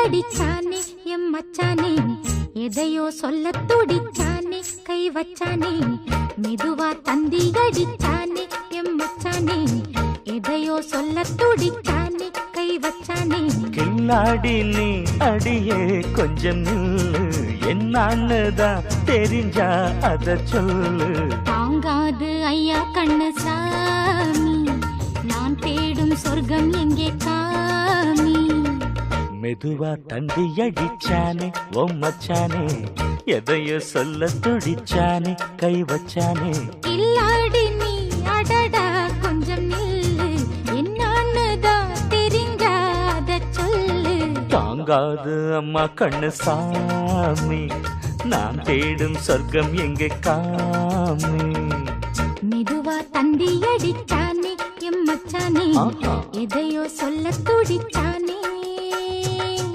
அடிச்சானே M மச்சானே, எதையோ சொல்ல துடிச்சானே கை வச்சானே. மெதுவா தந்தி அடிச்சானே எம் மச்சானே, எதையோ சொல்ல துடிச்சானே கை வச்சானே. கில்லாடி நீ அடியே கொஞ்சம் நில்லு, என்னான்னுதான் தெரிஞ்சா அத சொல்லு. தாங்காது ஐயா கண்ணு சாமி, நான் தேடும் சொர்க்கம் எங்கே காமி. மெதுவா தந்தி அடிச்சானே ஓ மச்சானே, எதையோ சொல்ல துடிச்சானே கை வச்சானே. கில்லாடி நீ அடடா கொஞ்சம் நில்லு, என்னான்னுதான் தெரிஞ்சாத சொல்லு. தாங்காது அம்மா கண்ணு சாமி, நான் தேடும் சொர்க்கம் எங்கே காமி. மெதுவா தந்தி அடிச்சானே எம் மச்சானே, எதையோ சொல்ல துடிச்சானே